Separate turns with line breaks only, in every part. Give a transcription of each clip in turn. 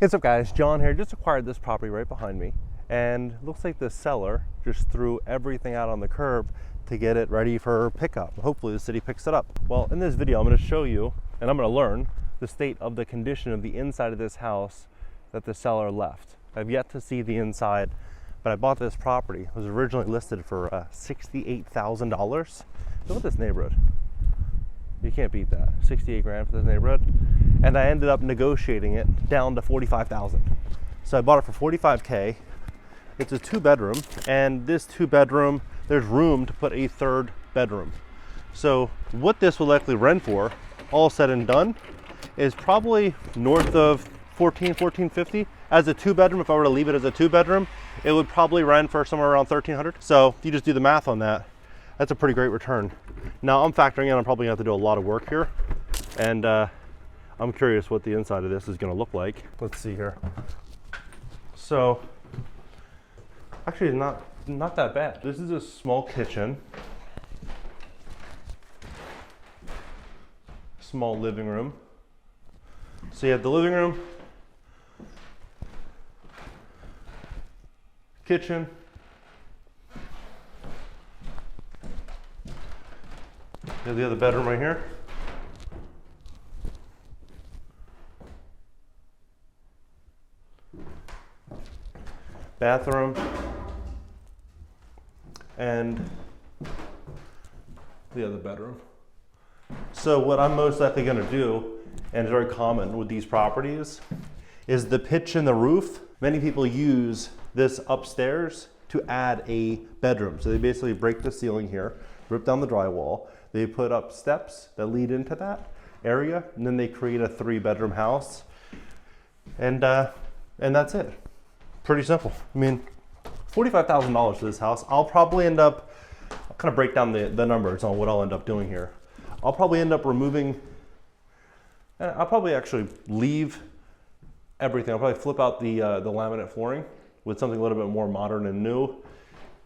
What's up guys, John here. Just acquired this property right behind me, and it looks like the seller just threw everything out on the curb to get it ready for pickup. Hopefully the city picks it up. Well, in this video I'm going to show you, and I'm going to learn the state of the condition of the inside of this house that the seller left. I've yet to see the inside, but I bought this property. It was originally listed for $68,000. Look at this neighborhood. You can't beat that. 68 grand for this neighborhood. And I ended up negotiating it down to 45,000. So I bought it for 45K. It's a 2-bedroom, and this 2-bedroom, there's room to put a 3rd bedroom. So what this will likely rent for, all said and done, is probably north of 1450. As a 2-bedroom, if I were to leave it as a 2-bedroom, it would probably rent for somewhere around 1,300. So if you just do the math on that, that's a pretty great return. Now I'm factoring in I'm probably gonna have to do a lot of work here, and I'm curious what the inside of this is gonna look like. Let's see here. So actually not that bad. This is a small kitchen, small living room. So you have the living room, kitchen, you have the other bedroom right here. Bathroom, and the other bedroom. So what I'm most likely going to do, and it's very common with these properties, is the pitch in the roof. Many people use this upstairs to add a bedroom. So they basically break the ceiling here, rip down the drywall, they put up steps that lead into that area, and then they create a 3-bedroom house, and that's it. Pretty simple. I mean, $45,000 for this house. I'll probably end up, I'll kind of break down the numbers on what I'll end up doing here. I'll probably end up removing, I'll probably actually leave everything. I'll probably flip out the laminate flooring with something a little bit more modern and new.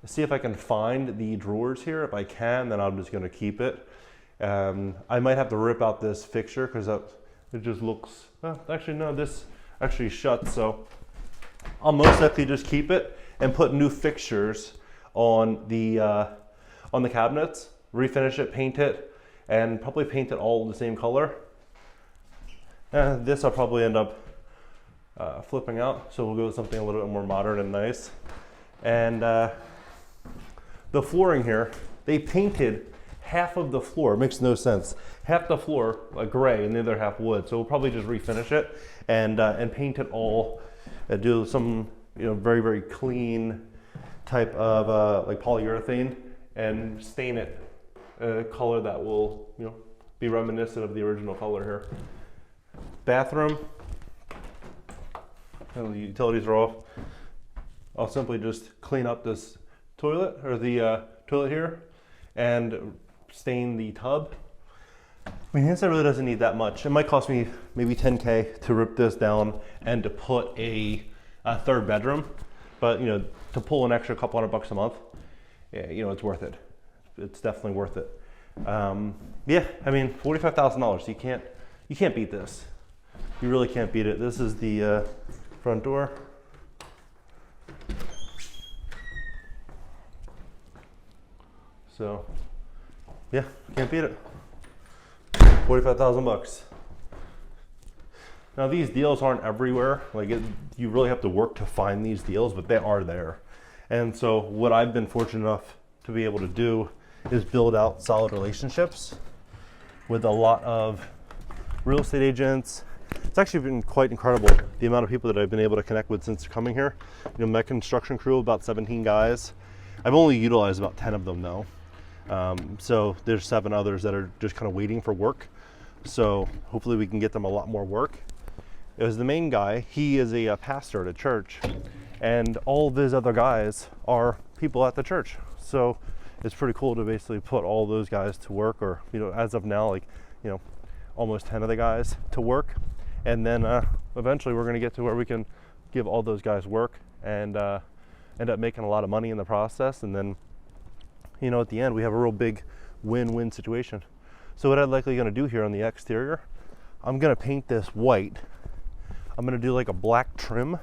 See if I can find the drawers here. If I can, then I'm just going to keep it. I might have to rip out this fixture because it just looks, actually no, this actually shuts, so I'll most likely just keep it and put new fixtures on the cabinets, refinish it, paint it, and probably paint it all the same color. This I'll probably end up flipping out, so we'll go with something a little bit more modern and nice. And the flooring here, they painted half of the floor. It makes no sense. Half the floor gray and the other half wood. So we'll probably just refinish it and paint it all. Do some very, very clean type of like polyurethane, and stain it a color that will be reminiscent of the original color here. Bathroom, the utilities are off. I'll simply just clean up this toilet, or the toilet here, and stain the tub. I mean, the inside really doesn't need that much. It might cost me maybe 10K to rip this down and to put a 3rd bedroom, but to pull an extra couple $100 a month, yeah, it's worth it. It's definitely worth it. Yeah, I mean, $45,000. You can't beat this. You really can't beat it. This is the front door. So, yeah, can't beat it. 45,000 bucks. Now these deals aren't everywhere. You really have to work to find these deals, but they are there. And so what I've been fortunate enough to be able to do is build out solid relationships with a lot of real estate agents. It's actually been quite incredible, the amount of people that I've been able to connect with since coming here. My construction crew, about 17 guys. I've only utilized about 10 of them though. So there's 7 others that are just kind of waiting for work. So hopefully we can get them a lot more work. It was the main guy. He is a pastor at a church, and all of his other guys are people at the church. So it's pretty cool to basically put all those guys to work, or as of now, almost 10 of the guys to work. And then eventually we're going to get to where we can give all those guys work and end up making a lot of money in the process. And then at the end we have a real big win-win situation. So what I'm likely going to do here on the exterior, I'm going to paint this white I'm gonna do like a black trim,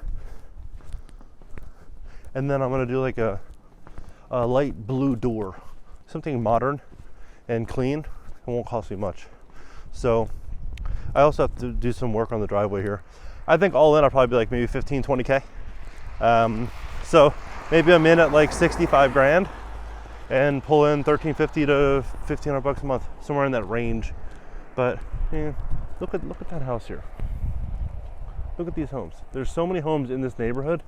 and then I'm gonna do like a light blue door, something modern and clean. It won't cost me much. So I also have to do some work on the driveway here. I think all in I'll probably be like maybe 15, 20K. So maybe I'm in at like 65 grand and pull in 1350 to 1500 bucks a month, somewhere in that range. But yeah, look at that house here. Look at these homes. There's so many homes in this neighborhood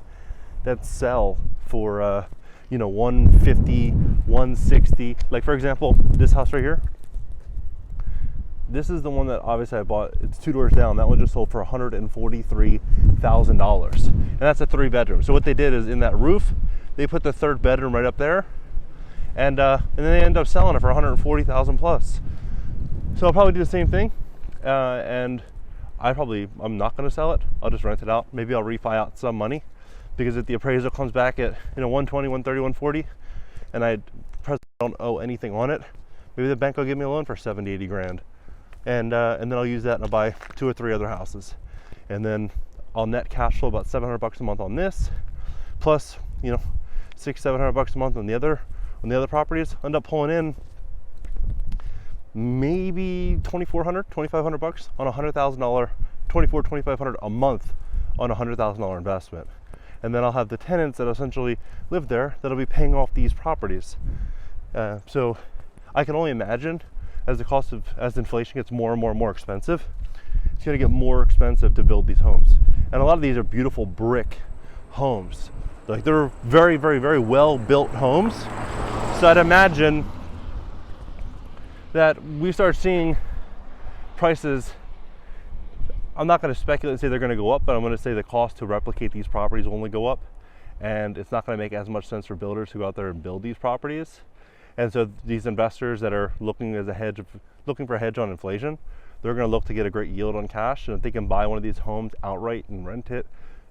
that sell for 150, 160. Like for example, this house right here. This is the one that obviously I bought. It's 2 doors down. That one just sold for $143,000, and that's a 3-bedroom. So what they did is in that roof, they put the 3rd bedroom right up there, and then they end up selling it for $140,000 plus. So I'll probably do the same thing, and I'm not going to sell it. I'll just rent it out. Maybe I'll refi out some money, because if the appraisal comes back at 120, 130, 140, and I presently don't owe anything on it, maybe the bank will give me a loan for 70, 80 grand. And then I'll use that and I'll buy 2 or 3 other houses, and then I'll net cash flow about 700 bucks a month on this, plus 600-700 bucks a month on the other properties. End up pulling in maybe 2,500 bucks on a $100,000, 2,500 a month on a $100,000 investment, and then I'll have the tenants that essentially live there that'll be paying off these properties. So I can only imagine, as inflation gets more and more expensive, it's going to get more expensive to build these homes. And a lot of these are beautiful brick homes. Like they're very, very, very well built homes. So I'd imagine that we start seeing prices. I'm not going to speculate and say they're going to go up, but I'm going to say the cost to replicate these properties will only go up, and it's not going to make as much sense for builders to go out there and build these properties. And so these investors that are looking for a hedge on inflation, they're going to look to get a great yield on cash. And if they can buy one of these homes outright and rent it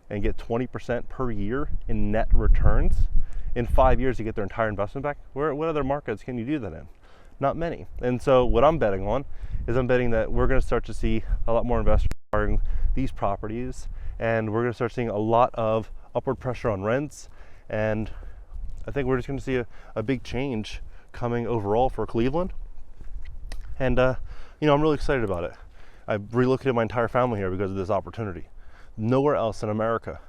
and get 20% per year in net returns, in 5 years you get their entire investment back. What other markets can you do that in? Not many. And so what I'm betting on is I'm betting that we're going to start to see a lot more investors acquiring these properties, and we're going to start seeing a lot of upward pressure on rents. And I think we're just going to see a big change coming overall for Cleveland. And I'm really excited about it. I've relocated my entire family here because of this opportunity. Nowhere else in America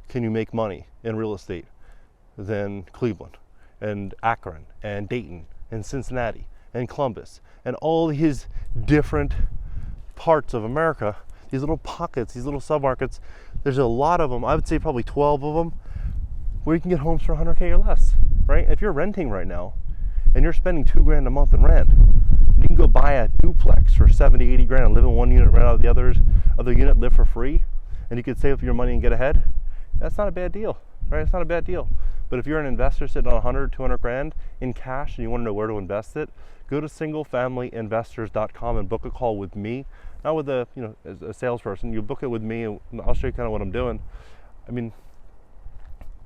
can you make money in real estate than Cleveland and Akron and Dayton and Cincinnati and Columbus and all these different parts of America, these little pockets, these little submarkets. There's a lot of them. I would say probably 12 of them where you can get homes for 100K or less, right? If you're renting right now and you're spending $2 grand a month in rent, you can go buy a duplex for 70, 80 grand and live in one unit, rent out the other unit, live for free, and you could save up your money and get ahead. That's not a bad deal, right? It's not a bad deal. But if you're an investor sitting on 100, 200 grand in cash and you want to know where to invest it, go to singlefamilyinvestors.com and book a call with me, not with a salesperson. You book it with me and I'll show you kind of what I'm doing. I mean,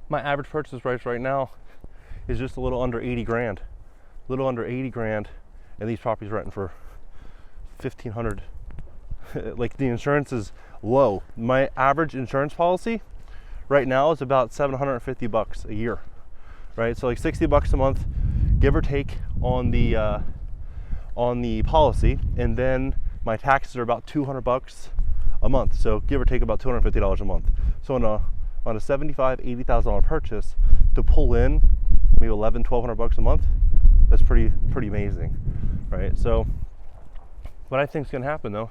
my average purchase price right now is just a little under 80 grand. A little under 80 grand, and these properties renting for 1,500. Like, the insurance is low. My average insurance policy right now is about $750 a year, right? So like $60 a month, give or take, on the policy, and then my taxes are about $200 a month. So give or take about $250 a month. So on a $75,000, $80,000 purchase, to pull in maybe $1,100-1,200 a month, that's pretty amazing, right? So what I think is going to happen though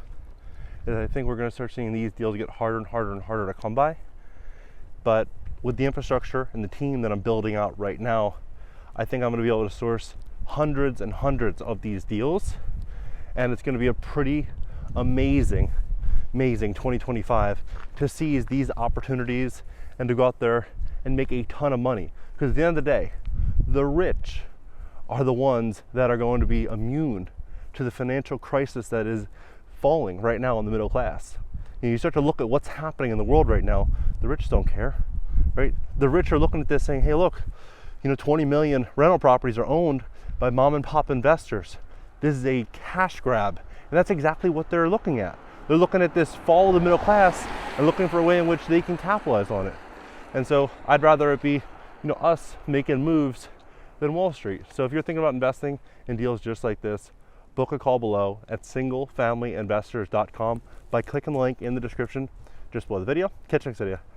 is I think we're going to start seeing these deals get harder and harder and harder to come by. But with the infrastructure and the team that I'm building out right now, I think I'm going to be able to source hundreds and hundreds of these deals, and it's going to be a pretty amazing 2025 to seize these opportunities and to go out there and make a ton of money. Because at the end of the day, the rich are the ones that are going to be immune to the financial crisis that is falling right now in the middle class. You start to look at what's happening in the world right now, the rich don't care, right? The rich are looking at this saying, hey, look, 20 million rental properties are owned by mom and pop investors. This is a cash grab. And that's exactly what they're looking at. they're looking at this fall of the middle class and looking for a way in which they can capitalize on it. And so I'd rather it be, us making moves than Wall Street. So if you're thinking about investing in deals just like this, book a call below at singlefamilyinvestors.com by clicking the link in the description just below the video. Catch you next video.